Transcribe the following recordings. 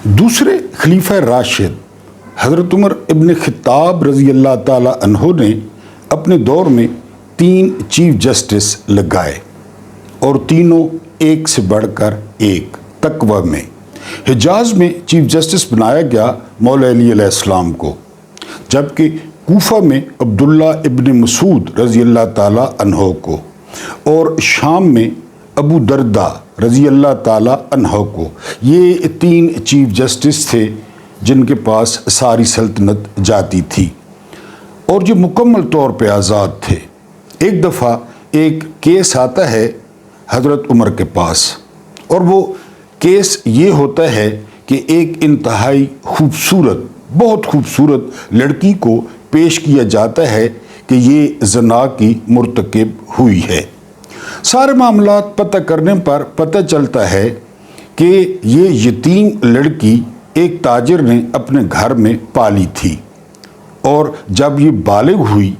دوسرے خلیفہ راشد حضرت عمر ابن خطاب رضی اللہ تعالی عنہ نے اپنے دور میں 3 چیف جسٹس لگائے اور تینوں ایک سے بڑھ کر ایک تقوی میں۔ حجاز میں چیف جسٹس بنایا گیا مولا علی علیہ السلام کو، جبکہ کوفہ میں عبداللہ ابن مسعود رضی اللہ تعالی عنہ کو، اور شام میں ابو دردہ رضی اللہ تعالی عنہ کو۔ یہ 3 چیف جسٹس تھے جن کے پاس ساری سلطنت جاتی تھی اور جو مکمل طور پہ آزاد تھے۔ ایک دفعہ ایک کیس آتا ہے حضرت عمر کے پاس، اور وہ کیس یہ ہوتا ہے کہ ایک انتہائی خوبصورت، بہت خوبصورت لڑکی کو پیش کیا جاتا ہے کہ یہ زنا کی مرتکب ہوئی ہے۔ سارے معاملات پتہ کرنے پر پتہ چلتا ہے کہ یہ یتیم لڑکی ایک تاجر نے اپنے گھر میں پالی تھی، اور جب یہ بالغ ہوئی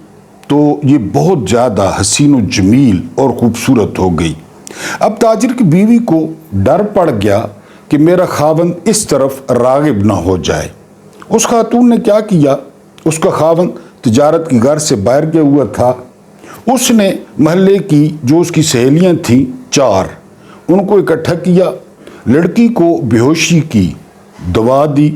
تو یہ بہت زیادہ حسین و جمیل اور خوبصورت ہو گئی۔ اب تاجر کی بیوی کو ڈر پڑ گیا کہ میرا خاوند اس طرف راغب نہ ہو جائے۔ اس خاتون نے کیا کیا؟ اس کا خاوند تجارت کی غرض سے باہر گیا ہوا تھا۔ اس نے محلے کی جو اس کی سہیلیاں تھیں 4، ان کو اکٹھا کیا، لڑکی کو بے ہوشی کی دوا دی۔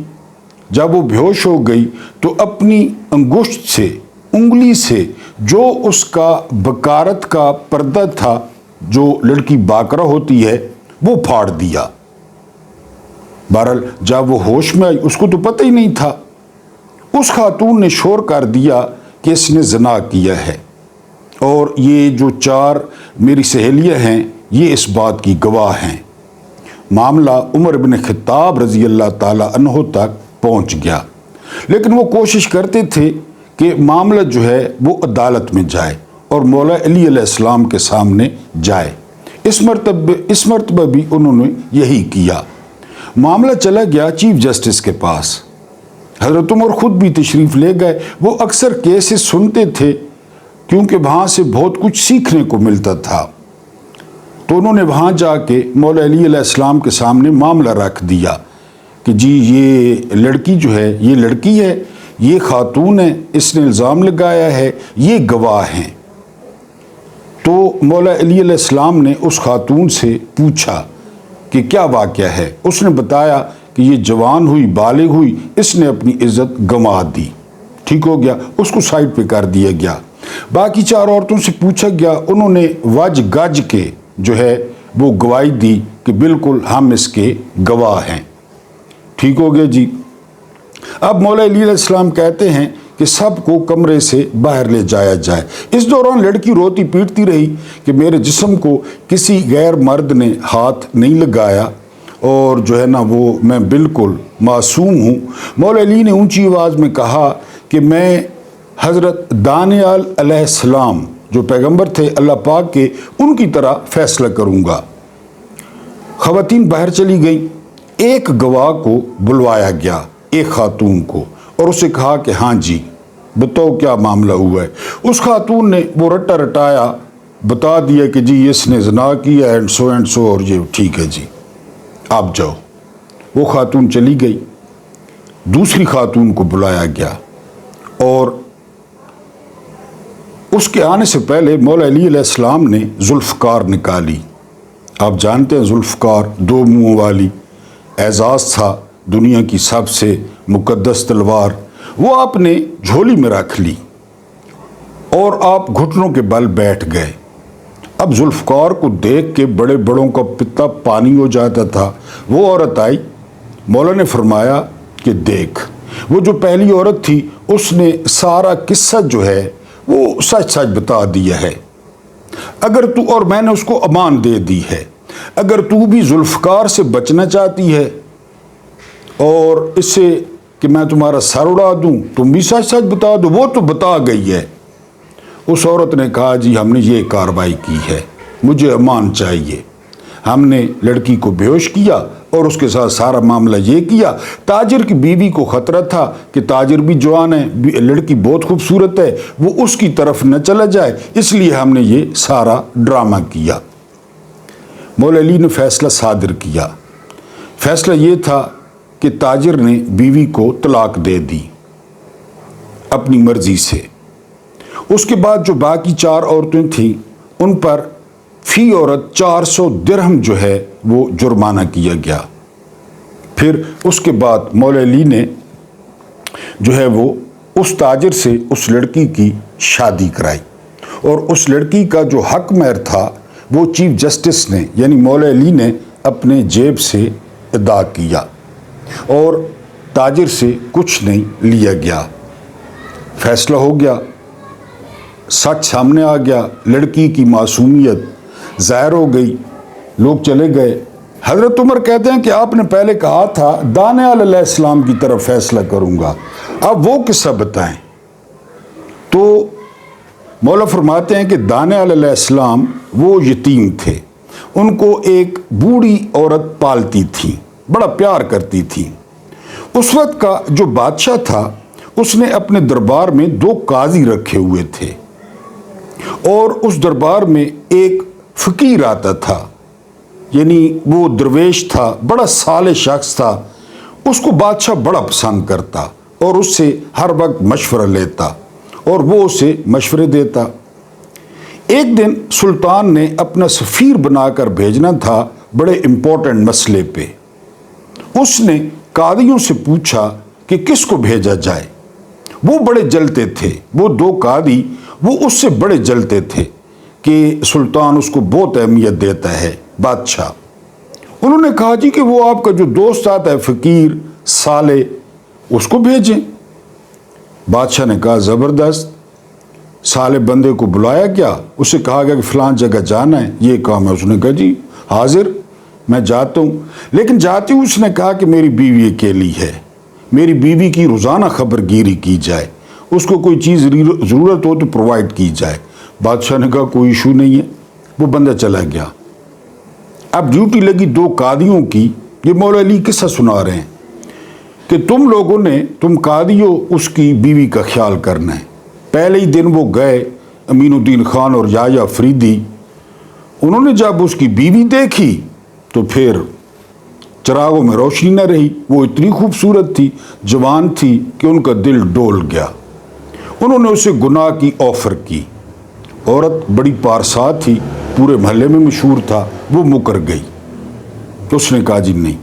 جب وہ بے ہوش ہو گئی تو اپنی انگشت سے، انگلی سے جو اس کا بکارت کا پردہ تھا، جو لڑکی باکرہ ہوتی ہے، وہ پھاڑ دیا۔ بہرحال جب وہ ہوش میں آئی، اس کو تو پتہ ہی نہیں تھا۔ اس خاتون نے شور کر دیا کہ اس نے زنا کیا ہے، اور یہ جو 4 میری سہیلیاں ہیں یہ اس بات کی گواہ ہیں۔ معاملہ عمر بن خطاب رضی اللہ تعالی عنہ تک پہنچ گیا، لیکن وہ کوشش کرتے تھے کہ معاملہ جو ہے وہ عدالت میں جائے اور مولا علی علیہ السلام کے سامنے جائے۔ اس مرتبہ بھی انہوں نے یہی کیا۔ معاملہ چلا گیا چیف جسٹس کے پاس۔ حضرت عمر خود بھی تشریف لے گئے۔ وہ اکثر کیسز سنتے تھے کیونکہ وہاں سے بہت کچھ سیکھنے کو ملتا تھا، تو انہوں نے وہاں جا کے مولا علی علیہ السلام کے سامنے معاملہ رکھ دیا کہ جی یہ لڑکی جو ہے، یہ لڑکی ہے، یہ خاتون ہے، اس نے الزام لگایا ہے، یہ گواہ ہیں۔ تو مولا علی علیہ السلام نے اس خاتون سے پوچھا کہ کیا واقعہ ہے۔ اس نے بتایا کہ یہ جوان ہوئی، بالغ ہوئی، اس نے اپنی عزت گنوا دی۔ ٹھیک ہو گیا، اس کو سائڈ پہ کر دیا گیا۔ باقی 4 عورتوں سے پوچھا گیا، انہوں نے وج گج کے جو ہے وہ گواہی دی کہ بالکل ہم اس کے گواہ ہیں۔ ٹھیک ہو گیا جی۔ اب مولا علی علیہ السلام کہتے ہیں کہ سب کو کمرے سے باہر لے جایا جائے۔ اس دوران لڑکی روتی پیٹتی رہی کہ میرے جسم کو کسی غیر مرد نے ہاتھ نہیں لگایا، اور جو ہے نا وہ میں بالکل معصوم ہوں۔ مولا علی نے اونچی آواز میں کہا کہ میں حضرت دانیال علیہ السلام جو پیغمبر تھے اللہ پاک کے، ان کی طرح فیصلہ کروں گا۔ خواتین باہر چلی گئیں۔ ایک گواہ کو بلوایا گیا، ایک خاتون کو، اور اسے کہا کہ ہاں جی بتاؤ کیا معاملہ ہوا ہے۔ اس خاتون نے وہ رٹا رٹایا بتا دیا کہ جی اس نے زنا کیا اینڈ سو، اور یہ ٹھیک ہے جی آپ جاؤ۔ وہ خاتون چلی گئی۔ دوسری خاتون کو بلایا گیا، اور اس کے آنے سے پہلے مولا علی علیہ السلام نے ذوالفقار نکالی۔ آپ جانتے ہیں ذوالفقار 2 منہوں والی، اعزاز تھا دنیا کی سب سے مقدس تلوار۔ وہ آپ نے جھولی میں رکھ لی اور آپ گھٹنوں کے بل بیٹھ گئے۔ اب ذوالفقار کو دیکھ کے بڑے بڑوں کا پتا پانی ہو جاتا تھا۔ وہ عورت آئی، مولا نے فرمایا کہ دیکھ، وہ جو پہلی عورت تھی اس نے سارا قصہ جو ہے وہ سچ بتا دیا ہے، اگر تو، اور میں نے اس کو امان دے دی ہے، اگر تو بھی ذوالفقار سے بچنا چاہتی ہے اور اس سے کہ میں تمہارا سر اڑا دوں، تم بھی سچ بتا دو۔ وہ تو بتا گئی ہے۔ اس عورت نے کہا جی ہم نے یہ کارروائی کی ہے، مجھے امان چاہیے۔ ہم نے لڑکی کو بے ہوش کیا اور اس کے ساتھ سارا معاملہ یہ کیا۔ تاجر کی بیوی کو خطرہ تھا کہ تاجر بھی جوان ہے، لڑکی بہت خوبصورت ہے، وہ اس کی طرف نہ چلا جائے، اس لیے ہم نے یہ سارا ڈرامہ کیا۔ مولا علی نے فیصلہ صادر کیا۔ فیصلہ یہ تھا کہ تاجر نے بیوی کو طلاق دے دی اپنی مرضی سے۔ اس کے بعد جو باقی 4 عورتیں تھیں ان پر فی عورت 400 درہم جو ہے وہ جرمانہ کیا گیا۔ پھر اس کے بعد مولا علی نے جو ہے وہ اس تاجر سے اس لڑکی کی شادی کرائی، اور اس لڑکی کا جو حق مہر تھا وہ چیف جسٹس نے یعنی مولا علی نے اپنے جیب سے ادا کیا، اور تاجر سے کچھ نہیں لیا گیا۔ فیصلہ ہو گیا، سچ سامنے آ گیا، لڑکی کی معصومیت ظاہر ہو گئی، لوگ چلے گئے۔ حضرت عمر کہتے ہیں کہ آپ نے پہلے کہا تھا دانیال علیہ السلام کی طرف فیصلہ کروں گا، اب وہ قصہ بتائیں۔ تو مولا فرماتے ہیں کہ دانیال علیہ السلام وہ یتیم تھے، ان کو ایک بوڑھی عورت پالتی تھی، بڑا پیار کرتی تھی۔ اس وقت کا جو بادشاہ تھا اس نے اپنے دربار میں 2 قاضی رکھے ہوئے تھے، اور اس دربار میں ایک فقیر آتا تھا، یعنی وہ درویش تھا، بڑا صالح شخص تھا، اس کو بادشاہ بڑا پسند کرتا اور اس سے ہر وقت مشورہ لیتا اور وہ اسے مشورے دیتا۔ ایک دن سلطان نے اپنا سفیر بنا کر بھیجنا تھا بڑے امپورٹنٹ مسئلے پہ۔ اس نے قاضیوں سے پوچھا کہ کس کو بھیجا جائے۔ وہ بڑے جلتے تھے، وہ 2 قاضی وہ اس سے بڑے جلتے تھے کہ سلطان اس کو بہت اہمیت دیتا ہے بادشاہ۔ انہوں نے کہا جی کہ وہ آپ کا جو دوست آتا ہے فقیر صالح، اس کو بھیجیں۔ بادشاہ نے کہا زبردست۔ صالح بندے کو بلایا گیا، اسے کہا گیا کہ فلان جگہ جانا ہے، یہ کام ہے۔ اس نے کہا جی حاضر، میں جاتا ہوں، لیکن جاتی ہوں اس نے کہا کہ میری بیوی اکیلی ہے، میری بیوی کی روزانہ خبر گیری کی جائے، اس کو کوئی چیز ضرورت ہو تو پرووائڈ کی جائے۔ بادشاہ نے کہا کوئی ایشو نہیں ہے، وہ بندہ چلا گیا۔ اب ڈیوٹی لگی 2 قاضیوں کی، یہ مولا علی قصہ سنا رہے ہیں کہ تم قاضیوں اس کی بیوی کا خیال کرنا ہے۔ پہلے ہی دن وہ گئے، امین الدین خان اور یحییٰ فریدی، انہوں نے جب اس کی بیوی دیکھی تو پھر چراغوں میں روشنی نہ رہی۔ وہ اتنی خوبصورت تھی، جوان تھی کہ ان کا دل ڈول گیا۔ انہوں نے اسے گناہ کی آفر کی۔ عورت بڑی پارسا تھی، پورے محلے میں مشہور تھا، وہ مکر گئی۔ اس نے کہا جی نہیں۔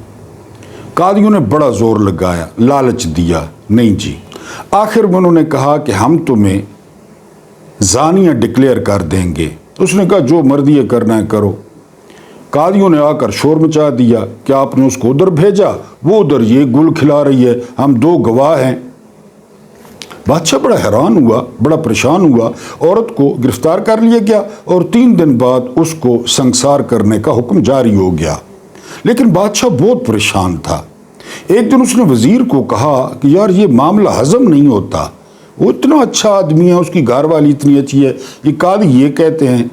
قاضیوں نے بڑا زور لگایا، لالچ دیا، نہیں جی۔ آخر میں انہوں نے کہا کہ ہم تمہیں زانیہ ڈکلیئر کر دیں گے۔ اس نے کہا جو مرضی کرنا ہے کرو۔ قاضیوں نے آ کر شور مچا دیا کہ آپ نے اس کو ادھر بھیجا، وہ ادھر یہ گل کھلا رہی ہے، ہم 2 گواہ ہیں۔ بادشاہ بڑا حیران ہوا، بڑا پریشان ہوا، عورت کو گرفتار کر لیا گیا اور 3 دن بعد اس کو سنسار کرنے کا حکم جاری ہو گیا۔ لیکن بادشاہ بہت پریشان تھا۔ ایک دن اس نے وزیر کو کہا کہ یار یہ معاملہ ہضم نہیں ہوتا، وہ اتنا اچھا آدمی ہے، اس کی گھر والی اتنی اچھی ہے، یہ قاضی یہ کہتے ہیں۔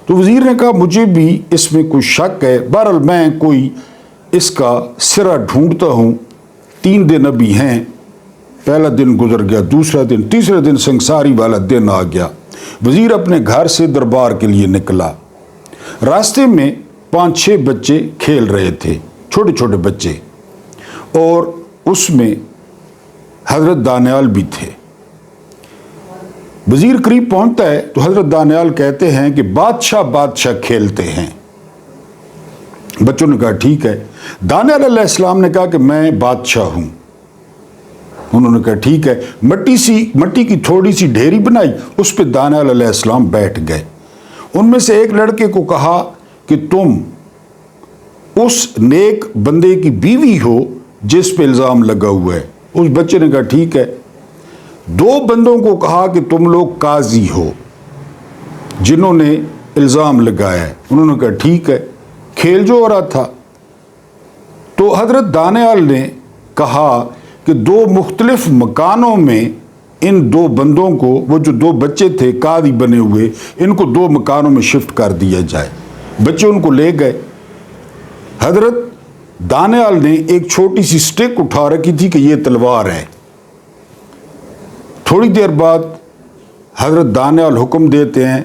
تو وزیر نے کہا مجھے بھی اس میں کوئی شک ہے، بہرحال میں کوئی اس کا سرا ڈھونڈتا ہوں۔ 3 دن ابھی ہیں، پہلا دن گزر گیا، دوسرا دن، تیسرا دن سنساری والا دن آ گیا۔ وزیر اپنے گھر سے دربار کے لیے نکلا۔ راستے میں 5-6 بچے کھیل رہے تھے، چھوٹے چھوٹے بچے، اور اس میں حضرت دانیال بھی تھے۔ وزیر قریب پہنچتا ہے تو حضرت دانیال کہتے ہیں کہ بادشاہ کھیلتے ہیں۔ بچوں نے کہا ٹھیک ہے۔ دانیال علیہ السلام نے کہا کہ میں بادشاہ ہوں۔ انہوں نے کہا ٹھیک ہے۔ مٹی کی تھوڑی سی ڈھیری بنائی، اس پہ دانیال علیہ السلام بیٹھ گئے۔ ان میں سے ایک لڑکے کو کہا کہ تم اس نیک بندے کی بیوی ہو جس پہ الزام لگا ہوا ہے۔ اس بچے نے کہا ٹھیک ہے۔ 2 بندوں کو کہا کہ تم لوگ قاضی ہو جنہوں نے الزام لگایا ہے۔ انہوں نے کہا ٹھیک ہے۔ کھیل جو ہو رہا تھا تو حضرت دانیال نے کہا کہ 2 مختلف مکانوں میں ان 2 بندوں کو، وہ جو 2 بچے تھے قاضی بنے ہوئے، ان کو 2 مکانوں میں شفٹ کر دیا جائے۔ بچے ان کو لے گئے۔ حضرت دانیال نے ایک چھوٹی سی سٹک اٹھا رکھی تھی کہ یہ تلوار ہے۔ تھوڑی دیر بعد حضرت دانیال حکم دیتے ہیں،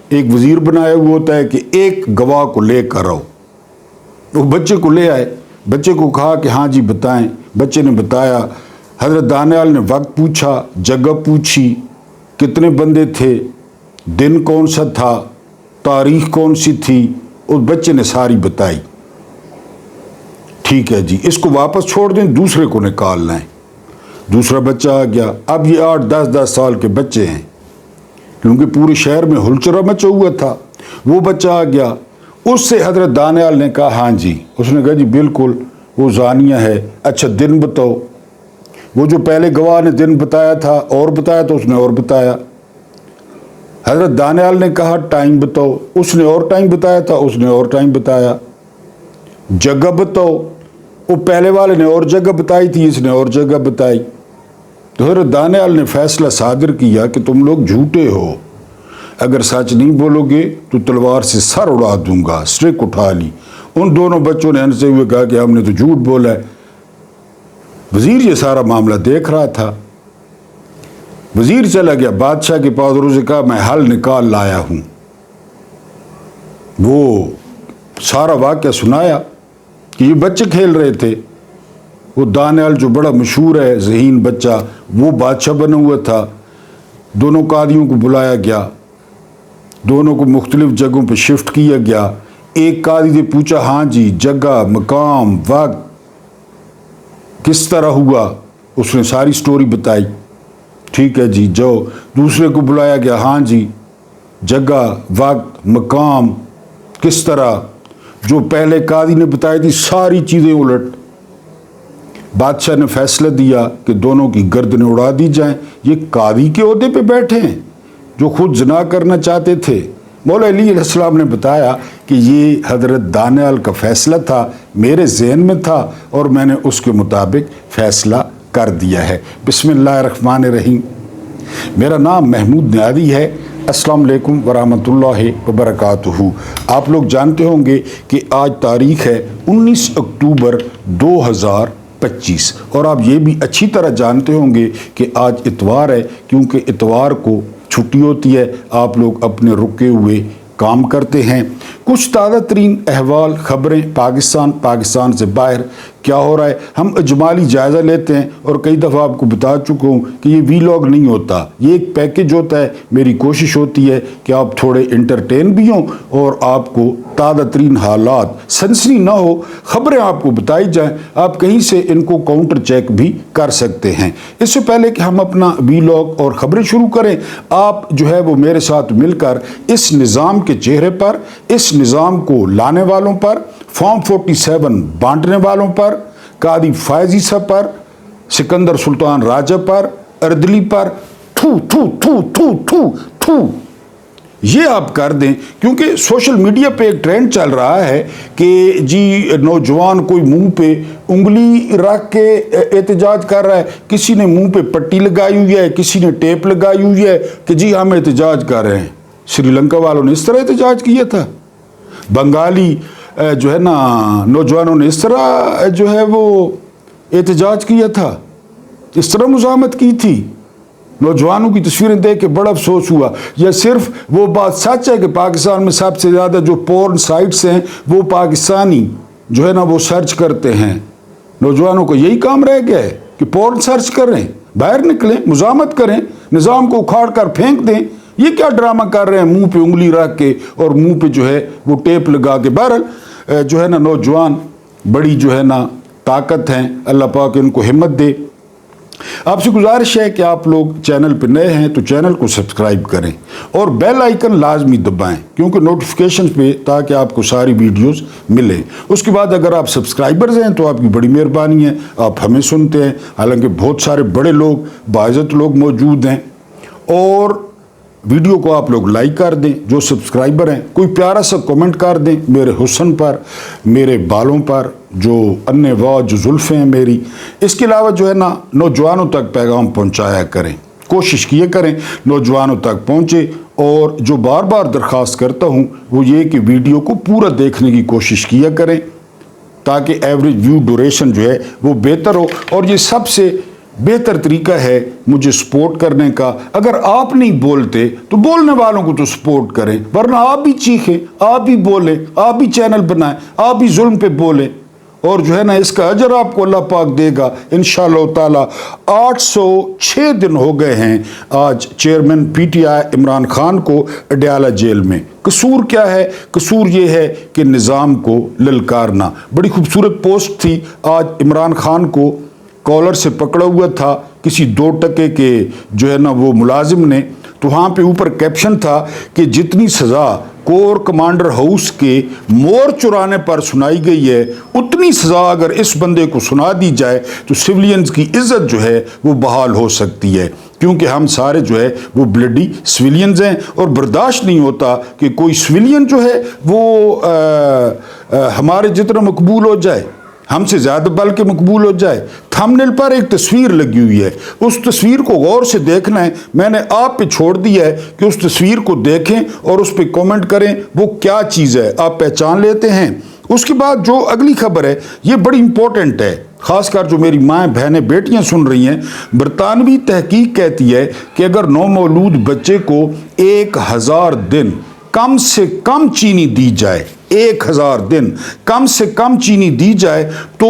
ایک وزیر بنایا ہوا ہوتا ہے کہ ایک گواہ کو لے کر آؤ۔ وہ بچے کو لے آئے، بچے کو کہا کہ ہاں جی بتائیں۔ بچے نے بتایا، حضرت دانیال نے وقت پوچھا، جگہ پوچھی، کتنے بندے تھے، دن کون سا تھا، تاریخ کون سی تھی، اس بچے نے ساری بتائی۔ ٹھیک ہے جی، اس کو واپس چھوڑ دیں، دوسرے کو نکال لائیں۔ دوسرا بچہ آ گیا، اب یہ 8-10 سال کے بچے ہیں، کیونکہ پورے شہر میں ہلچرا مچا ہوا تھا۔ وہ بچہ آ گیا، اس سے حضرت دانیال نے کہا ہاں جی، اس نے کہا جی بالکل وہ زانیہ ہے، اچھا دن بتاؤ۔ وہ جو پہلے گواہ نے دن بتایا تھا اور بتایا تو اس نے اور بتایا۔ حضرت دانیال نے کہا ٹائم بتاؤ، اس نے اور ٹائم بتایا تھا، اس نے اور ٹائم بتایا۔ جگہ بتاؤ، وہ پہلے والے نے اور جگہ بتائی تھی، اس نے اور جگہ بتائی۔ تو حضرت دانیال نے فیصلہ صادر کیا کہ تم لوگ جھوٹے ہو، اگر سچ نہیں بولو گے تو تلوار سے سر اڑا دوں گا۔ اسٹرک اٹھا لی۔ ان دونوں بچوں نے ہنستے ہوئے کہا کہ ہم نے تو جھوٹ بولا ہے۔ وزیر یہ سارا معاملہ دیکھ رہا تھا۔ وزیر چلا گیا بادشاہ کے پاس اور اسے کہا میں حل نکال لایا ہوں۔ وہ سارا واقعہ سنایا کہ یہ بچے کھیل رہے تھے۔ وہ دانیال جو بڑا مشہور ہے ذہین بچہ، وہ بادشاہ بنا ہوا تھا۔ دونوں قاضیوں کو بلایا گیا، دونوں کو مختلف جگہوں پہ شفٹ کیا گیا۔ ایک قاضی نے پوچھا ہاں جی جگہ، مقام، وقت کس طرح ہوا، اس نے ساری سٹوری بتائی۔ ٹھیک ہے جی، جو دوسرے کو بلایا گیا، ہاں جی جگہ، وقت، مقام کس طرح، جو پہلے قاضی نے بتائی تھی ساری چیزیں الٹ۔ بادشاہ نے فیصلہ دیا کہ دونوں کی گردنیں اڑا دی جائیں۔ یہ قاضی کے عہدے پہ بیٹھے ہیں جو خود زنا کرنا چاہتے تھے۔ مولا علی علیہ السلام نے بتایا کہ یہ حضرت دانیال کا فیصلہ تھا، میرے ذہن میں تھا اور میں نے اس کے مطابق فیصلہ کر دیا ہے۔ بسم اللہ الرحمن الرحیم۔ میرا نام محمود نیازی ہے۔ السلام علیکم ورحمۃ اللہ وبرکاتہ۔ آپ لوگ جانتے ہوں گے کہ آج تاریخ ہے 19 اکتوبر 2025 اور آپ یہ بھی اچھی طرح جانتے ہوں گے کہ آج اتوار ہے، کیونکہ اتوار کو چھٹی ہوتی ہے، آپ لوگ اپنے رکے ہوئے کام کرتے ہیں۔ کچھ تازہ ترین احوال، خبریں پاکستان سے باہر کیا ہو رہا ہے، ہم اجمالی جائزہ لیتے ہیں۔ اور کئی دفعہ آپ کو بتا چکا ہوں کہ یہ ویلاگ نہیں ہوتا، یہ ایک پیکج ہوتا ہے۔ میری کوشش ہوتی ہے کہ آپ تھوڑے انٹرٹین بھی ہوں اور آپ کو تازہ ترین حالات، سنسنی نہ ہو، خبریں آپ کو بتائی جائیں، آپ کہیں سے ان کو کاؤنٹر چیک بھی کر سکتے ہیں۔ اس سے پہلے کہ ہم اپنا ویلاگ اور خبریں شروع کریں، آپ جو ہے وہ میرے ساتھ مل کر اس نظام کے چہرے پر، اس نظام کو لانے والوں پر، فارم 47 بانٹنے والوں پر، قاضی فائزی صاحب پر، سکندر سلطان راجہ پر، اردلی پر تھو تھو تھو تھو تھو تھو یہ آپ کر دیں، کیونکہ سوشل میڈیا پہ ایک ٹرینڈ چل رہا ہے کہ جی نوجوان کوئی منہ پہ انگلی رکھ کے احتجاج کر رہا ہے، کسی نے منہ پہ پٹی لگائی ہوئی ہے، کسی نے ٹیپ لگائی ہوئی ہے کہ جی ہم احتجاج کر رہے ہیں۔ سری لنکا والوں نے اس طرح احتجاج کیا تھا، بنگالی جو ہے نا نوجوانوں نے اس طرح جو ہے وہ احتجاج کیا تھا، اس طرح مزاحمت کی تھی۔ نوجوانوں کی تصویریں دیکھ کے بڑا افسوس ہوا۔ یا صرف وہ بات سچ ہے کہ پاکستان میں سب سے زیادہ جو پورن سائٹس ہیں وہ پاکستانی جو ہے نا وہ سرچ کرتے ہیں؟ نوجوانوں کو یہی کام رہ گیا ہے کہ پورن سرچ کریں، باہر نکلیں، مزاحمت کریں، نظام کو اکھاڑ کر پھینک دیں۔ یہ کیا ڈرامہ کر رہے ہیں منہ پہ انگلی رکھ کے اور منہ پہ جو ہے وہ ٹیپ لگا کے؟ بہرحال جو ہے نا نوجوان بڑی جو ہے نا طاقت ہیں، اللہ پاک ان کو ہمت دے۔ آپ سے گزارش ہے کہ آپ لوگ چینل پہ نئے ہیں تو چینل کو سبسکرائب کریں اور بیل آئیکن لازمی دبائیں، کیونکہ نوٹیفیکیشن پہ تاکہ آپ کو ساری ویڈیوز ملیں۔ اس کے بعد اگر آپ سبسکرائبرز ہیں تو آپ کی بڑی مہربانی ہے، آپ ہمیں سنتے ہیں، حالانکہ بہت سارے بڑے لوگ، باعزت لوگ موجود ہیں۔ اور ویڈیو کو آپ لوگ لائک کر دیں، جو سبسکرائبر ہیں کوئی پیارا سا کمنٹ کر دیں میرے حسن پر، میرے بالوں پر، جو انواع جو زلفیں ہیں میری۔ اس کے علاوہ جو ہے نا نوجوانوں تک پیغام پہنچایا کریں، کوشش کیا کریں نوجوانوں تک پہنچے۔ اور جو بار بار درخواست کرتا ہوں وہ یہ کہ ویڈیو کو پورا دیکھنے کی کوشش کیا کریں تاکہ ایوریج ویو ڈوریشن جو ہے وہ بہتر ہو۔ اور یہ سب سے بہتر طریقہ ہے مجھے سپورٹ کرنے کا۔ اگر آپ نہیں بولتے تو بولنے والوں کو تو سپورٹ کریں، ورنہ آپ بھی چیخیں، آپ بھی بولیں، آپ بھی چینل بنائیں، آپ بھی ظلم پہ بولیں اور جو ہے نا اس کا اجر آپ کو اللہ پاک دے گا انشاءاللہ تعالی۔ 806 دن ہو گئے ہیں آج chairman P T I Imran Khan کو اڈیالہ جیل میں۔ قصور کیا ہے؟ قصور یہ ہے کہ نظام کو للکارنا۔ بڑی خوبصورت پوسٹ تھی آج، عمران خان کو کالر سے پکڑا ہوا تھا کسی 2 ٹکے کے جو ہے نا وہ ملازم نے، تو وہاں پہ اوپر کیپشن تھا کہ جتنی سزا کور کمانڈر ہاؤس کے مور چرانے پر سنائی گئی ہے، اتنی سزا اگر اس بندے کو سنا دی جائے تو سویلینز کی عزت جو ہے وہ بحال ہو سکتی ہے، کیونکہ ہم سارے جو ہے وہ بلڈی سویلینز ہیں، اور برداشت نہیں ہوتا کہ کوئی سویلین جو ہے وہ ہمارے جتنا مقبول ہو جائے، ہم سے زیادہ بلکہ مقبول ہو جائے۔ تھمبنیل پر ایک تصویر لگی ہوئی ہے، اس تصویر کو غور سے دیکھنا ہے، میں نے آپ پہ چھوڑ دیا ہے کہ اس تصویر کو دیکھیں اور اس پہ کومنٹ کریں وہ کیا چیز ہے، آپ پہچان لیتے ہیں۔ اس کے بعد جو اگلی خبر ہے یہ بڑی امپورٹنٹ ہے، خاص کر جو میری مائیں بہنیں بیٹیاں سن رہی ہیں۔ برطانوی تحقیق کہتی ہے کہ اگر نومولود بچے کو 1000 دن کم سے کم چینی دی جائے، 1000 دن کم سے کم چینی دی جائے تو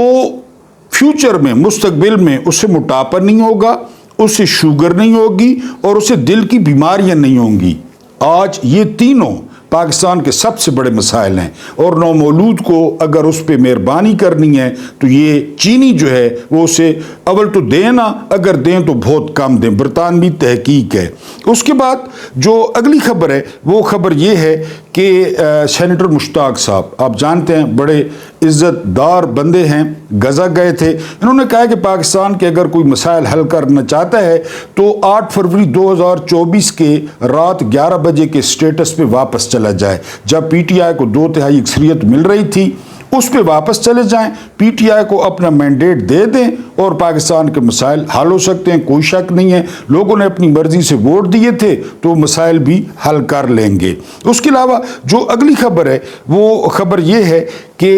فیوچر میں، مستقبل میں اسے موٹاپا نہیں ہوگا، اسے شوگر نہیں ہوگی اور اسے دل کی بیماریاں نہیں ہوں گی۔ آج یہ تینوں پاکستان کے سب سے بڑے مسائل ہیں، اور نومولود کو اگر اس پہ مہربانی کرنی ہے تو یہ چینی جو ہے وہ اسے اول تو دیں نا، اگر دیں تو بہت کم دیں، برطانوی تحقیق ہے۔ اس کے بعد جو اگلی خبر ہے وہ خبر یہ ہے کہ سینیٹر مشتاق صاحب، آپ جانتے ہیں بڑے عزت دار بندے ہیں، غزہ گئے تھے، انہوں نے کہا کہ پاکستان کے اگر کوئی مسائل حل کرنا چاہتا ہے تو 8 فروری 2024 کے رات 11 بجے کے سٹیٹس پہ واپس چلا جائے۔ جب پی ٹی آئی کو 2/3 اکثریت مل رہی تھی اس پہ واپس چلے جائیں، پی ٹی آئی کو اپنا مینڈیٹ دے دیں اور پاکستان کے مسائل حل ہو سکتے ہیں، کوئی شک نہیں ہے۔ لوگوں نے اپنی مرضی سے ووٹ دیے تھے تو مسائل بھی حل کر لیں گے۔ اس کے علاوہ جو اگلی خبر ہے وہ خبر یہ ہے کہ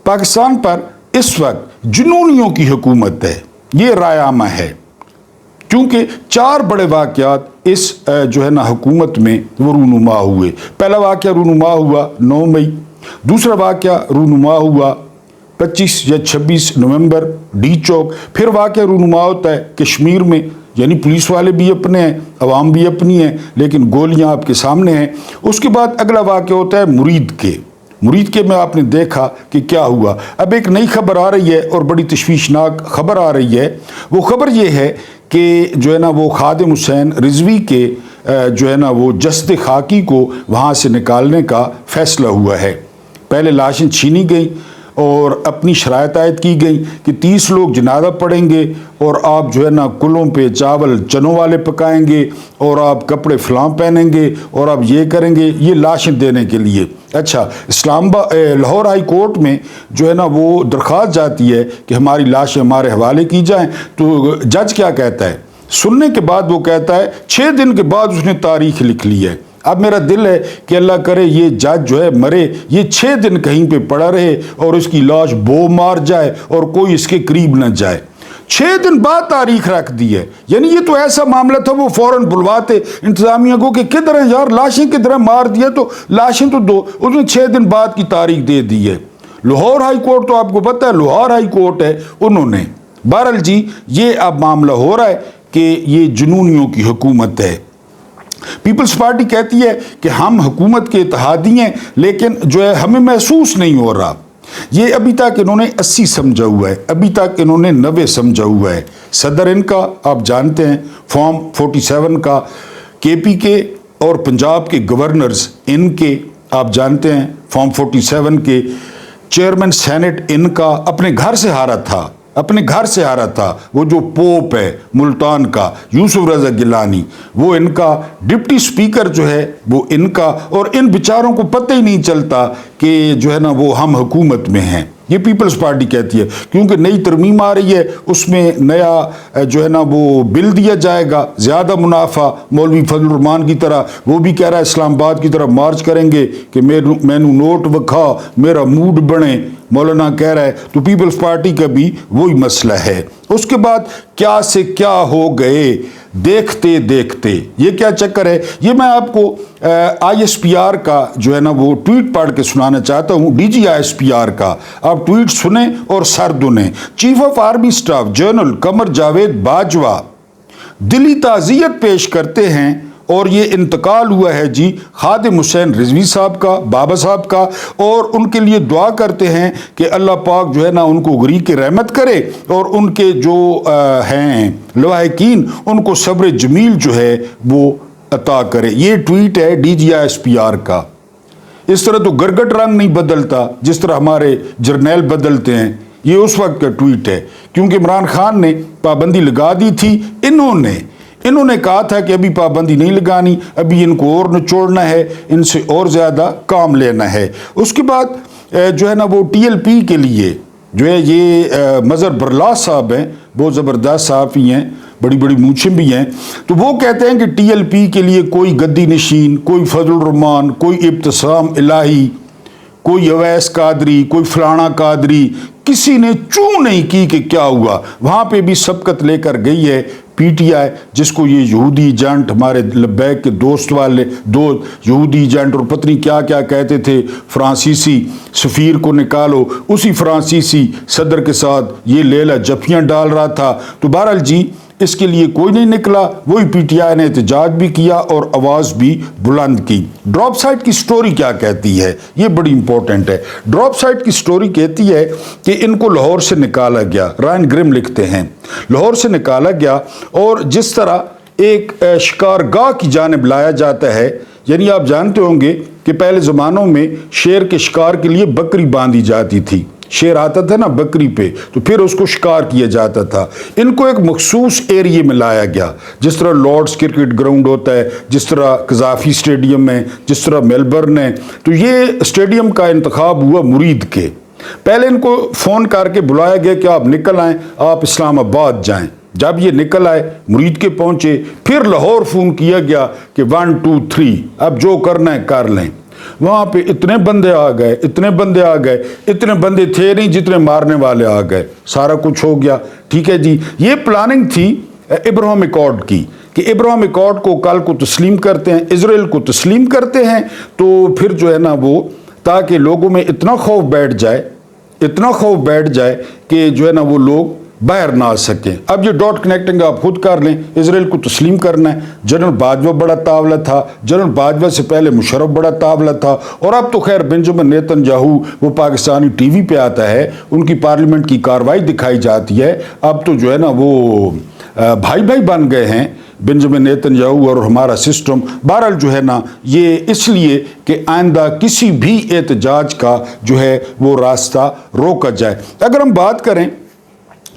پاکستان پر اس وقت جنونیوں کی حکومت ہے، یہ رائے عامہ ہے، کیونکہ 4 بڑے واقعات اس جو ہے نا حکومت میں وہ رونما ہوئے۔ پہلا واقعہ رونما ہوا 9 مئی، دوسرا واقعہ رونما ہوا 25 یا 26 نومبر ڈی چوک، پھر واقعہ رونما ہوتا ہے کشمیر میں، یعنی پولیس والے بھی اپنے ہیں، عوام بھی اپنی ہیں، لیکن گولیاں آپ کے سامنے ہیں۔ اس کے بعد اگلا واقعہ ہوتا ہے مرید کے میں آپ نے دیکھا کہ کیا ہوا۔ اب ایک نئی خبر آ رہی ہے اور بڑی تشویشناک خبر آ رہی ہے، وہ خبر یہ ہے کہ جو ہے نا وہ خادم حسین رضوی کے جو ہے نا وہ جسد خاکی کو وہاں سے نکالنے کا فیصلہ ہوا ہے۔ پہلے لاشیں چھینی گئیں اور اپنی شرائط عائد کی گئی کہ 30 لوگ جنازہ پڑھیں گے اور آپ جو ہے نا کلوں پہ چاول چنوں والے پکائیں گے اور آپ کپڑے فلاں پہنیں گے اور آپ یہ کریں گے، یہ لاشیں دینے کے لیے۔ اچھا، لاہور ہائی کورٹ میں جو ہے نا وہ درخواست جاتی ہے کہ ہماری لاشیں ہمارے حوالے کی جائیں، تو جج کیا کہتا ہے؟ سننے کے بعد وہ کہتا ہے 6 دن کے بعد اس نے تاریخ لکھ لی ہے۔ اب میرا دل ہے کہ اللہ کرے یہ جج جو ہے مرے، یہ 6 دن کہیں پہ پڑا رہے اور اس کی لاش بو مار جائے اور کوئی اس کے قریب نہ جائے۔ 6 دن بعد تاریخ رکھ دی ہے، یعنی یہ تو ایسا معاملہ تھا وہ فوراً بلواتے انتظامیہ کو کہ کدھر ہیں یار لاشیں، کدھر مار دیا تو لاشیں تو دو، اس نے 6 دن بعد کی تاریخ دے دی ہے۔ لاہور ہائی کورٹ تو آپ کو پتہ ہے لاہور ہائی کورٹ ہے، انہوں نے بہرحال جی یہ اب معاملہ ہو رہا ہے کہ یہ جنونیوں کی حکومت ہے۔ پیپلز پارٹی کہتی ہے کہ ہم حکومت کے اتحادی ہیں لیکن جو ہے ہمیں محسوس نہیں ہو رہا۔ یہ ابھی تک انہوں نے 80 سمجھا ہوا ہے، ابھی تک انہوں نے 90 سمجھا ہوا ہے۔ صدر ان کا آپ جانتے ہیں فارم 47 کا، کے پی کے اور پنجاب کے گورنرز ان کے آپ جانتے ہیں فارم 47 کے، چیئرمین سینٹ ان کا اپنے گھر سے ہارا تھا، اپنے گھر سے آ رہا تھا۔ وہ جو پوپ ہے ملتان کا یوسف رضا گیلانی، وہ ان کا ڈپٹی سپیکر جو ہے وہ ان کا، اور ان بیچاروں کو پتہ ہی نہیں چلتا کہ جو ہے نا وہ ہم حکومت میں ہیں۔ یہ پیپلز پارٹی کہتی ہے کیونکہ نئی ترمیم آ رہی ہے، اس میں نیا جو ہے نا وہ بل دیا جائے گا، زیادہ منافع، مولوی فضل الرحمان کی طرح وہ بھی کہہ رہا ہے اسلام آباد کی طرف مارچ کریں گے کہ مینو نوٹ وکھا میرا موڈ بنے، مولانا کہہ رہا ہے۔ تو پیپلز پارٹی کا بھی وہی مسئلہ ہے۔ اس کے بعد کیا سے کیا ہو گئے دیکھتے دیکھتے. یہ کیا چکر ہے؟ یہ میں آپ کو ISPR کا جو ہے نا وہ ٹویٹ پڑھ کے سنانا چاہتا ہوں. DG ISPR کا آپ ٹویٹ سنیں اور سر دنیں. Chief of army staff general Qamar Javed Bajwa دلی تعزیت پیش کرتے ہیں اور یہ انتقال ہوا ہے جی خادم حسین رضوی صاحب کا، بابا صاحب کا، اور ان کے لیے دعا کرتے ہیں کہ اللہ پاک جو ہے نا ان کو غریق رحمت کرے اور ان کے جو ہیں لواحقین ان کو صبر جمیل جو ہے وہ عطا کرے. یہ ٹویٹ ہے DG ISPR کا. اس طرح تو گرگٹ رنگ نہیں بدلتا جس طرح ہمارے جرنیل بدلتے ہیں. یہ اس وقت کا ٹویٹ ہے کیونکہ عمران خان نے پابندی لگا دی تھی. انہوں نے کہا تھا کہ ابھی پابندی نہیں لگانی، ابھی ان کو اور نچوڑنا ہے، ان سے اور زیادہ کام لینا ہے. اس کے بعد جو ہے نا وہ TLP کے لیے جو ہے یہ مظہر برلا صاحب ہیں، بہت زبردست صحافی ہیں، بڑی بڑی مونچھیں بھی ہیں. تو وہ کہتے ہیں کہ TLP کے لیے کوئی گدی نشین، کوئی فضل الرحمان، کوئی ابتسام الہی، کوئی اویس قادری، کوئی فلانا قادری، کسی نے چوں نہیں کی کہ کیا ہوا. وہاں پہ بھی سبقت لے کر گئی ہے PTI، جس کو یہ یہودی ایجنٹ ہمارے لبیک کے دوست والے دو یہودی ایجنٹ اور پتنی کیا کیا کہتے تھے، فرانسیسی سفیر کو نکالو، اسی فرانسیسی صدر کے ساتھ یہ لیلا جفیاں ڈال رہا تھا. تو بہرحال جی اس کے لیے کوئی نہیں نکلا. وہی PTI نے احتجاج بھی کیا اور آواز بھی بلند کی. ڈراپ سائٹ کی سٹوری کیا کہتی ہے؟ یہ بڑی امپورٹنٹ ہے. ڈراپ سائٹ کی سٹوری کہتی ہے کہ ان کو لاہور سے نکالا گیا. رائن گرم لکھتے ہیں لاہور سے نکالا گیا اور جس طرح ایک شکارگاہ کی جانب لایا جاتا ہے، یعنی آپ جانتے ہوں گے کہ پہلے زمانوں میں شیر کے شکار کے لیے بکری باندھی جاتی تھی. شیر آتا تھا نا بکری پہ تو پھر اس کو شکار کیا جاتا تھا. ان کو ایک مخصوص ایریے میں لایا گیا، جس طرح لارڈز کرکٹ گراؤنڈ ہوتا ہے، جس طرح قذافی اسٹیڈیم ہے، جس طرح میلبرن ہے. تو یہ اسٹیڈیم کا انتخاب ہوا مرید کے. پہلے ان کو فون کر کے بلایا گیا کہ آپ نکل آئیں، آپ اسلام آباد جائیں. جب یہ نکل آئے مرید کے پہنچے، پھر لاہور فون کیا گیا کہ 1 2 3 اب جو کرنا ہے کر لیں. وہاں پہ اتنے بندے آ گئے، اتنے بندے تھے نہیں جتنے مارنے والے آ گئے. سارا کچھ ہو گیا. ٹھیک ہے جی. یہ پلاننگ تھی ابراہیم اکارڈ کی کہ ابراہیم اکارڈ کو کل کو تسلیم کرتے ہیں، اسرائیل کو تسلیم کرتے ہیں، تو پھر جو ہے نا وہ تاکہ لوگوں میں اتنا خوف بیٹھ جائے کہ جو ہے نا وہ لوگ باہر نہ آ سکیں. اب یہ ڈاٹ کنیکٹنگ آپ خود کر لیں. اسرائیل کو تسلیم کرنا ہے. جنرل باجوہ بڑا تاولا تھا، جنرل باجوہ سے پہلے مشرف بڑا تاولا تھا، اور اب تو خیر بنجامن نیتن یاہو وہ پاکستانی ٹی وی پہ آتا ہے، ان کی پارلیمنٹ کی کاروائی دکھائی جاتی ہے. اب تو جو ہے نا وہ بھائی بن گئے ہیں بنجامن نیتن یاہو اور ہمارا سسٹم. بہرحال جو ہے نا یہ اس لیے کہ آئندہ کسی بھی احتجاج کا جو ہے وہ راستہ روکا جائے. اگر ہم بات کریں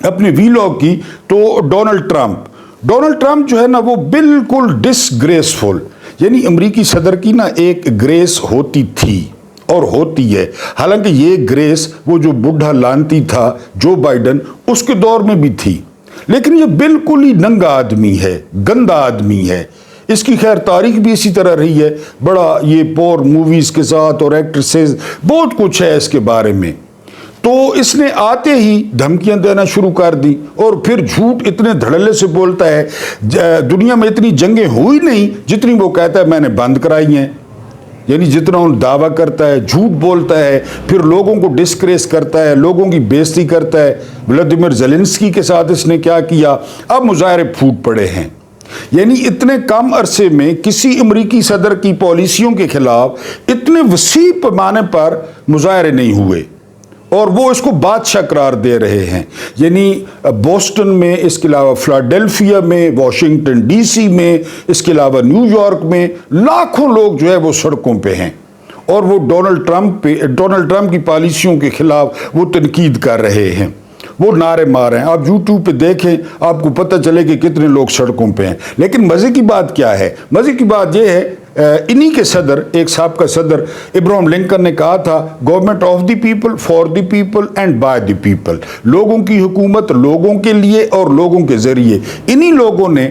اپنے ویلاگ کی تو ڈونلڈ ٹرمپ جو ہے نا وہ بالکل ڈس گریسفل، یعنی امریکی صدر کی نا ایک گریس ہوتی تھی اور ہوتی ہے. حالانکہ یہ گریس وہ جو بڈھا لانتی تھا جو بائیڈن اس کے دور میں بھی تھی، لیکن یہ بالکل ہی ننگا آدمی ہے، گندا آدمی ہے. اس کی خیر تاریخ بھی اسی طرح رہی ہے. بڑا یہ پور موویز کے ساتھ اور ایکٹریسز بہت کچھ ہے اس کے بارے میں. تو اس نے آتے ہی دھمکیاں دینا شروع کر دی اور پھر جھوٹ اتنے دھڑلے سے بولتا ہے. دنیا میں اتنی جنگیں ہوئی نہیں جتنی وہ کہتا ہے میں نے بند کرائی ہیں. یعنی جتنا ان دعویٰ کرتا ہے، جھوٹ بولتا ہے، پھر لوگوں کو ڈسکریس کرتا ہے، لوگوں کی بےزتی کرتا ہے. ولادیمیر زیلنسکی کے ساتھ اس نے کیا کیا؟ اب مظاہرے پھوٹ پڑے ہیں. یعنی اتنے کم عرصے میں کسی امریکی صدر کی پالیسیوں کے خلاف اتنے وسیع پیمانے پر مظاہرے نہیں ہوئے اور وہ اس کو بادشاہ قرار دے رہے ہیں. یعنی بوسٹن میں، اس کے علاوہ فلاڈیلفیا میں، واشنگٹن DC میں، اس کے علاوہ نیو یارک میں لاکھوں لوگ جو ہے وہ سڑکوں پہ ہیں اور وہ ڈونلڈ ٹرمپ کی پالیسیوں کے خلاف وہ تنقید کر رہے ہیں، وہ نعرے مار رہے ہیں. آپ YouTube پہ دیکھیں، آپ کو پتہ چلے کہ کتنے لوگ سڑکوں پہ ہیں. لیکن مزے کی بات کیا ہے؟ مزے کی بات یہ ہے انہی کے صدر، ایک سابقہ صدر ابراہیم لنکن نے کہا تھا government of the people, for the people and by the people. لوگوں کی حکومت لوگوں کے لیے اور لوگوں کے ذریعے. انہی لوگوں نے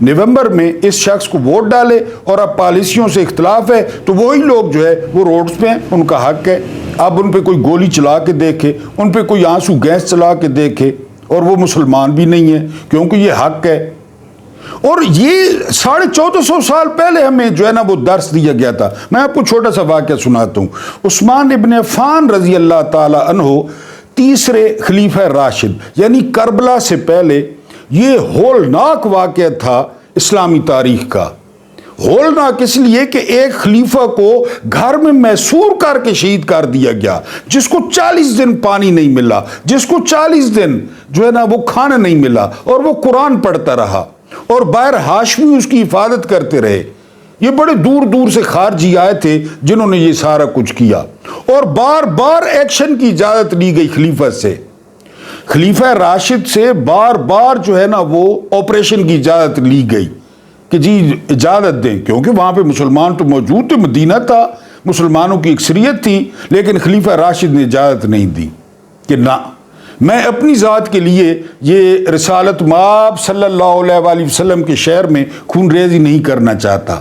نومبر میں اس شخص کو ووٹ ڈالے اور اب پالیسیوں سے اختلاف ہے تو وہی لوگ جو ہے وہ روڈز پہ ہیں، ان کا حق ہے. اب ان پہ کوئی گولی چلا کے دیکھے، ان پہ کوئی آنسو گیس چلا کے دیکھے، اور وہ مسلمان بھی نہیں ہیں کیونکہ یہ حق ہے. اور یہ 1450 سال پہلے ہمیں جو ہے نا وہ درس دیا گیا تھا. میں آپ کو چھوٹا سا واقعہ سناتا ہوں. عثمان ابن عفان رضی اللہ تعالی عنہ تیسرے خلیفہ راشد یعنی کربلا سے پہلے یہ ہولناک واقعہ تھا اسلامی تاریخ کا. ہولناک اس لیے کہ ایک خلیفہ کو گھر میں محصور کر کے شہید کر دیا گیا, جس کو 40 دن پانی نہیں ملا, جس کو 40 دن جو ہے نا وہ کھانا نہیں ملا, اور وہ قرآن پڑھتا رہا اور باہر ہاشمی اس کی حفاظت کرتے رہے. یہ بڑے دور دور سے خارجی آئے تھے جنہوں نے یہ سارا کچھ کیا, اور بار بار ایکشن کی اجازت لی گئی خلیفہ سے. خلیفہ راشد سے بار بار جو ہے نا وہ آپریشن کی اجازت لی گئی کہ جی اجازت دیں, کیونکہ وہاں پہ مسلمان تو موجود تھے, مدینہ تھا, مسلمانوں کی اکثریت تھی, لیکن خلیفہ راشد نے اجازت نہیں دی کہ نہ, میں اپنی ذات کے لیے یہ رسالت مآب صلی اللہ علیہ وآلہ وسلم کے شہر میں خون ریزی نہیں کرنا چاہتا.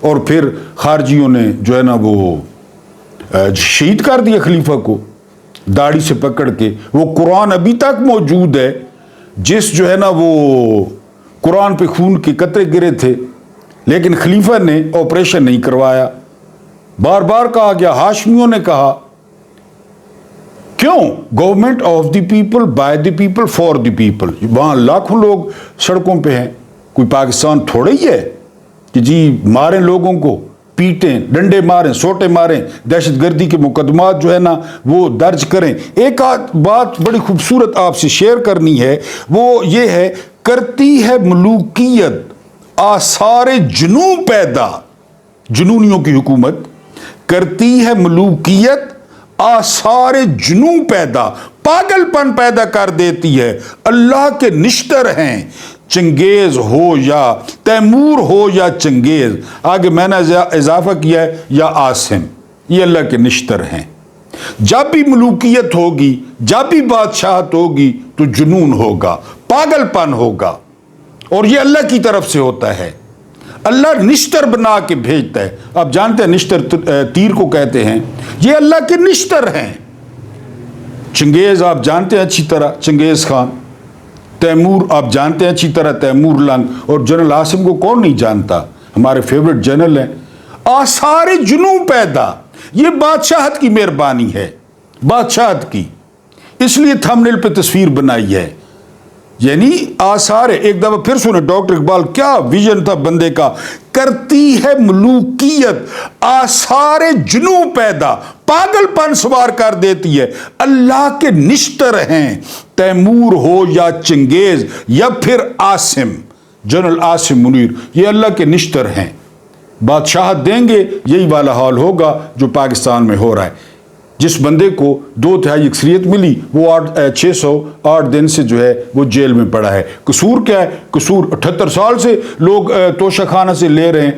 اور پھر خارجیوں نے جو ہے نا وہ شہید کر دیا خلیفہ کو داڑھی سے پکڑ کے. وہ قرآن ابھی تک موجود ہے جس جو ہے نا وہ قرآن پہ خون کے قطرے گرے تھے, لیکن خلیفہ نے آپریشن نہیں کروایا. بار بار کہا گیا, ہاشمیوں نے کہا کیوں, government of the people by the people for the people. وہاں لاکھوں لوگ سڑکوں پہ ہیں, کوئی پاکستان تھوڑا ہی ہے کہ جی ماریں لوگوں کو, پیٹیں, ڈنڈے ماریں, سوٹے ماریں, دہشت گردی کے مقدمات جو ہے نا وہ درج کریں. ایک بات بڑی خوبصورت آپ سے شیئر کرنی ہے, وہ یہ ہے, کرتی ہے ملوکیت آثار جنوں پیدا, جنونیوں کی حکومت کرتی ہے ملوکیت آثار جنوں پیدا, پاگل پن پیدا کر دیتی ہے. اللہ کے نشتر ہیں, چنگیز ہو یا تیمور ہو یا چنگیز, آگے میں نے اضافہ کیا ہے یا عاصم, یہ اللہ کے نشتر ہیں. جب بھی ملوکیت ہوگی, جب بھی بادشاہت ہوگی تو جنون ہوگا, پاگل پن ہوگا, اور یہ اللہ کی طرف سے ہوتا ہے. اللہ نشتر بنا کے بھیجتا ہے. آپ جانتے ہیں نشتر تیر کو کہتے ہیں, یہ اللہ کے نشتر ہیں. چنگیز آپ جانتے ہیں اچھی طرح, چنگیز خان. تیمور آپ جانتے ہیں اچھی طرح, تیمور لنگ. اور جنرل عاصم کو کون نہیں جانتا, ہمارے فیورٹ جنرل ہیں. آثار جنوں پیدا, یہ بادشاہت کی مہربانی ہے, بادشاہت کی. اس لیے تھمبنیل پہ تصویر بنائی ہے, یعنی آثار. ایک دفعہ پھر سنیں ڈاکٹر اقبال کیا ویژن تھا بندے کا, کرتی ہے ملوکیت آثار جنوں پیدا, پاگل پن سوار کر دیتی ہے. اللہ کے نشتر ہیں, تیمور ہو یا چنگیز یا پھر عاصم, جنرل عاصم منیر, یہ اللہ کے نشتر ہیں. بادشاہت دیں گے, یہی والا حال ہوگا جو پاکستان میں ہو رہا ہے. جس بندے کو 2/3 اکثریت ملی وہ 608 دن سے جو ہے وہ جیل میں پڑا ہے. قصور کیا ہے؟ قصور 78 سال سے لوگ توشہ خانہ سے لے رہے ہیں,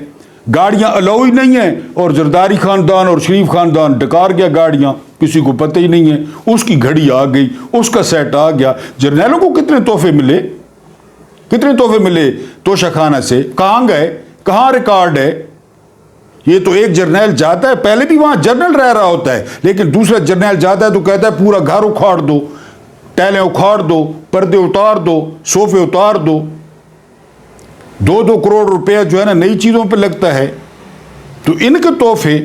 گاڑیاں الاؤ ہی نہیں ہیں, اور زرداری خاندان اور شریف خاندان ڈکار گیا گاڑیاں, کسی کو پتہ ہی نہیں ہے. اس کی گھڑی آ گئی, اس کا سیٹ آ گیا. جرنیلوں کو کتنے تحفے ملے, کتنے تحفے ملے توشہ خانہ سے, کہاں گئے, کہاں ریکارڈ ہے؟ یہ تو ایک جرنیل جاتا ہے, پہلے بھی وہاں جرنل رہ رہا ہوتا ہے, لیکن دوسرا جرنیل جاتا ہے تو کہتا ہے پورا گھر اکھاڑ دو, ٹیلیں اکھاڑ دو, پردے اتار دو, صوفے اتار دو. 2-2 کروڑ روپیہ جو ہے نا نئی چیزوں پہ لگتا ہے. تو ان کے تحفے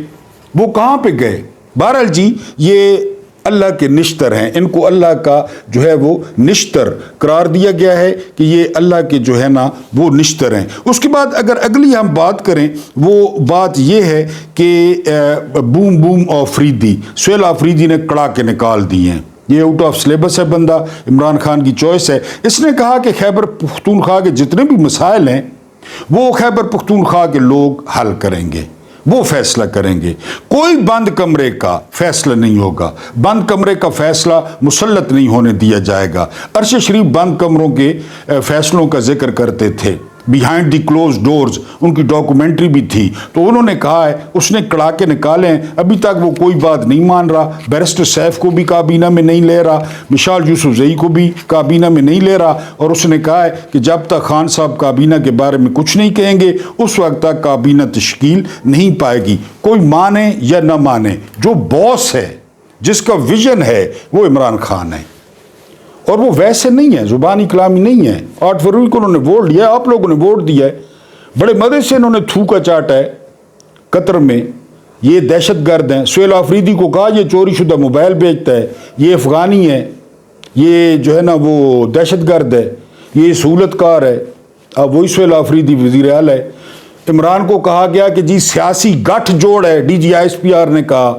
وہ کہاں پہ گئے؟ بہرحال جی یہ اللہ کے نشتر ہیں, ان کو اللہ کا جو ہے وہ نشتر قرار دیا گیا ہے کہ یہ اللہ کے جو ہے نا وہ نشتر ہیں. اس کے بعد اگر اگلی ہم بات کریں, وہ بات یہ ہے کہ بوم بوم آفریدی, سہیل آفریدی نے کڑا کے نکال دی ہیں. یہ آؤٹ آف سلیبس ہے بندہ, عمران خان کی چوائس ہے. اس نے کہا کہ خیبر پختونخوا کے جتنے بھی مسائل ہیں وہ خیبر پختونخوا کے لوگ حل کریں گے, وہ فیصلہ کریں گے. کوئی بند کمرے کا فیصلہ نہیں ہوگا, بند کمرے کا فیصلہ مسلط نہیں ہونے دیا جائے گا. عرش شریف بند کمروں کے فیصلوں کا ذکر کرتے تھے, بیہائنڈ دی کلوز ڈورز, ان کی ڈاکومنٹری بھی تھی. تو انہوں نے کہا ہے اس نے کڑا کے نکالے ہیں, ابھی تک وہ کوئی بات نہیں مان رہا. بیرسٹر سیف کو بھی کابینہ میں نہیں لے رہا, مشال یوسف زئی کو بھی کابینہ میں نہیں لے رہا, اور اس نے کہا ہے کہ جب تک خان صاحب کابینہ کے بارے میں کچھ نہیں کہیں گے اس وقت تک کابینہ تشکیل نہیں پائے گی. کوئی مانے یا نہ مانے, جو باس ہے, جس کا ویژن ہے, وہ عمران خان ہے. اور وہ ویسے نہیں ہے، زبانی کلامی نہیں ہے. 8 فروری کو انہوں نے ووٹ لیا، آپ لوگوں نے ووٹ دیا ہے، بڑے مزے سے انہوں نے تھوکا چاٹا ہے قطر میں. یہ دہشت گرد ہیں. سہیل آفریدی کو کہا یہ چوری شدہ موبائل بیچتا ہے، یہ افغانی ہے، یہ جو ہے نا وہ دہشت گرد ہے، یہ سہولت کار ہے. اب وہی سہیل آفریدی وزیر اعلیٰ ہے. عمران کو کہا گیا کہ جی سیاسی گٹھ جوڑ ہے، D G I S P R نے کہا،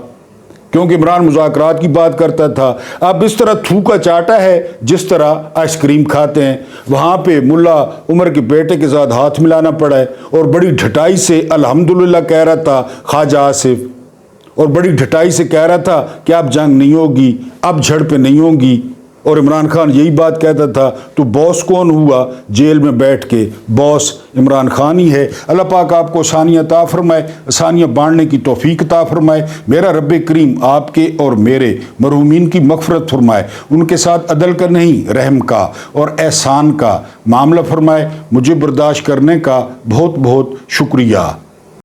کیونکہ عمران مذاکرات کی بات کرتا تھا. اب اس طرح تھوکا چاٹا ہے جس طرح آئس کریم کھاتے ہیں. وہاں پہ ملا عمر کے بیٹے کے ساتھ ہاتھ ملانا پڑا ہے، اور بڑی ڈھٹائی سے الحمدللہ کہہ رہا تھا خواجہ آصف، اور بڑی ڈھٹائی سے کہہ رہا تھا کہ اب جنگ نہیں ہوگی، اب جھڑ پہ نہیں ہوں گی. اور عمران خان یہی بات کہتا تھا تو باس کون ہوا جیل میں بیٹھ کے؟ باس عمران خان ہی ہے. اللہ پاک آپ کو آسانیاں عطا فرمائے، آسانیاں بانٹنے کی توفیق عطا فرمائے. میرا رب کریم آپ کے اور میرے مرحومین کی مغفرت فرمائے، ان کے ساتھ عدل کا نہیں رحم کا اور احسان کا معاملہ فرمائے. مجھے برداشت کرنے کا بہت بہت شکریہ.